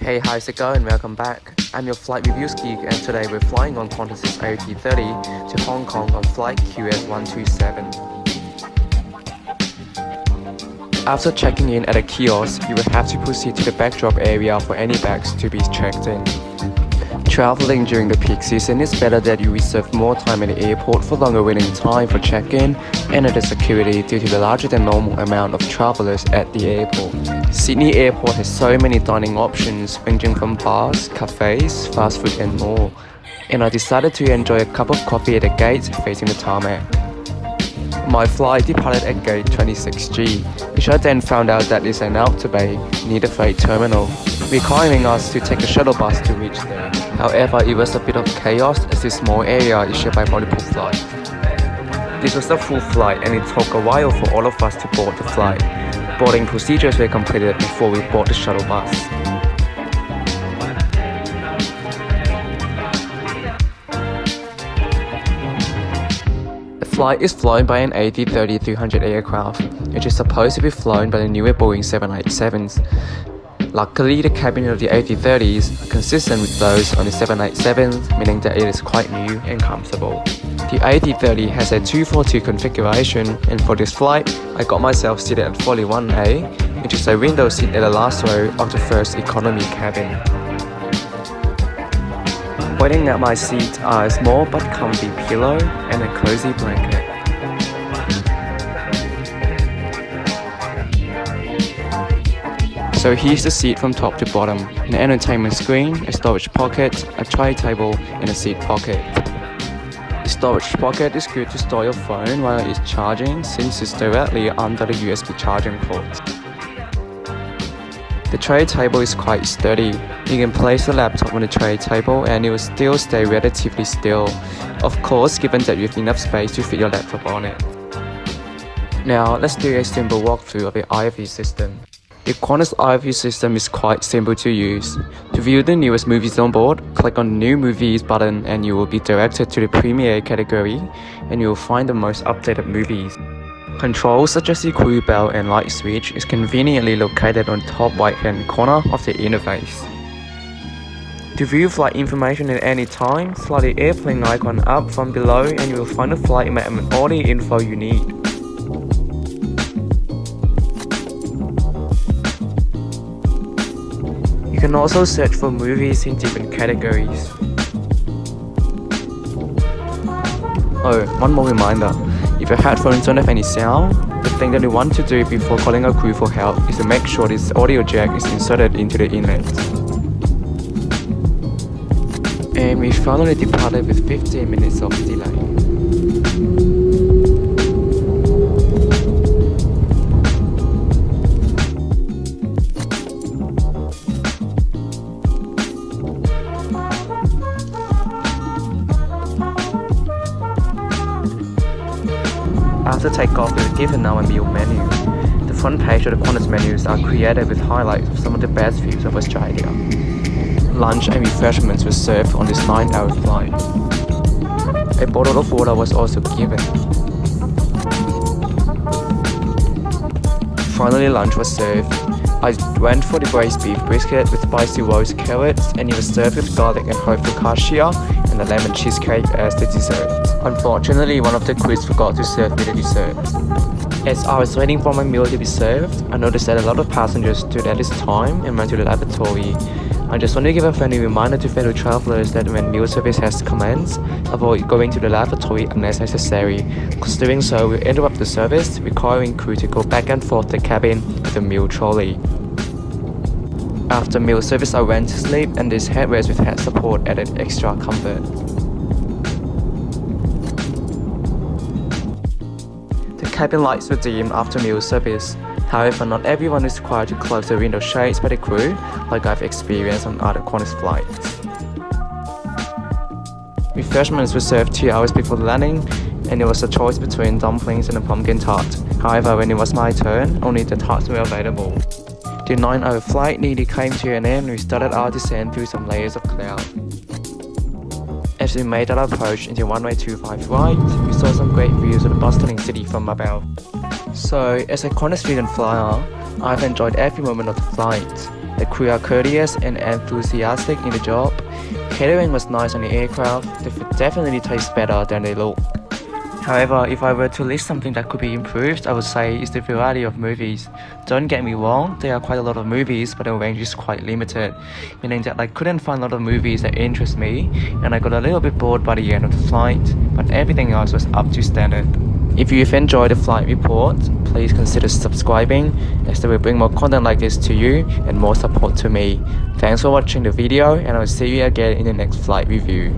Hey, how's it going? Welcome back. I'm your flight reviews geek, and today we're flying on Qantas' A330 to Hong Kong on flight QS127. After checking in at a kiosk, you will have to proceed to the backdrop area for any bags to be checked in. Traveling during the peak season is better that you reserve more time at the airport for longer waiting time for check-in and at the security due to the larger than normal amount of travelers at the airport. Sydney Airport has so many dining options ranging from bars, cafes, fast food and more, and I decided to enjoy a cup of coffee at the gate facing the tarmac. My flight departed at gate 26G, which I then found out that is an outer bay near the freight terminal, requiring us to take a shuttle bus to reach there. However, it was a bit of chaos as this small area is shared by multiple flights. This was a full flight and it took a while for all of us to board the flight. Boarding procedures were completed before we board the shuttle bus. The flight is flown by an A330-300 aircraft, which is supposed to be flown by the newer Boeing 787s. Luckily, the cabin of the A330s are consistent with those on the 787s, meaning that it is quite new and comfortable. The A330 has a 242 configuration, and for this flight, I got myself seated at 41A, which is a window seat at the last row of the first economy cabin. Waiting at my seat are a small but comfy pillow and a cozy blanket. So here's the seat from top to bottom: an entertainment screen, a storage pocket, a tray table, and a seat pocket. The storage pocket is good to store your phone while it is charging since it's directly under the USB charging port. The tray table is quite sturdy. You can place the laptop on the tray table and it will still stay relatively still, of course given that you have enough space to fit your laptop on it. Now let's do a simple walkthrough of the iView system. The Qantas iView system is quite simple to use. To view the newest movies on board, click on the New Movies button and you will be directed to the Premiere category and you will find the most updated movies. Controls such as the crew bell and light switch is conveniently located on the top right hand corner of the interface. To view flight information at any time, slide the airplane icon up from below and you will find the flight map and all the info you need. You can also search for movies in different categories. Oh, one more reminder. If your headphones don't have any sound, the thing that you want to do before calling a crew for help is to make sure this audio jack is inserted into the inlet. And we finally departed with 15 minutes of delay. After takeoff, we were given our meal menu. The front page of the Qantas menus are created with highlights of some of the best views of Australia. Lunch and refreshments were served on this 9-hour flight. A bottle of water was also given. Finally, lunch was served. I went for the braised beef brisket with spicy roast carrots, and it was served with garlic and whole focaccia and a lemon cheesecake as the dessert. Unfortunately, one of the crews forgot to serve me the dessert. As I was waiting for my meal to be served, I noticed that a lot of passengers stood at this time and went to the lavatory. I just want to give a friendly reminder to fellow travelers that when meal service has commenced, avoid going to the lavatory unless necessary, because doing so will interrupt the service, requiring crew to go back and forth the cabin with a meal trolley. After meal service, I went to sleep, and this headrest with head support added extra comfort. The cabin lights were dimmed after meal service. However, not everyone is required to close the window shades by the crew, like I've experienced on other Qantas flights. Refreshments were served 2 hours before landing, and there was a choice between dumplings and a pumpkin tart. However, when it was my turn, only the tarts were available. The 9-hour flight nearly came to an end and we started our descent through some layers of cloud. As we made our approach into runway 25 right, we saw some great views of the bustling city from above. So, as a Qantas frequent flyer, I've enjoyed every moment of the flight. The crew are courteous and enthusiastic in the job. Catering was nice on the aircraft. The food definitely tastes better than they look. However, if I were to list something that could be improved, I would say is the variety of movies. Don't get me wrong, there are quite a lot of movies, but the range is quite limited, meaning that I couldn't find a lot of movies that interest me, and I got a little bit bored by the end of the flight, but everything else was up to standard. If you've enjoyed the flight report, please consider subscribing, as they will bring more content like this to you and more support to me. Thanks for watching the video, and I will see you again in the next flight review.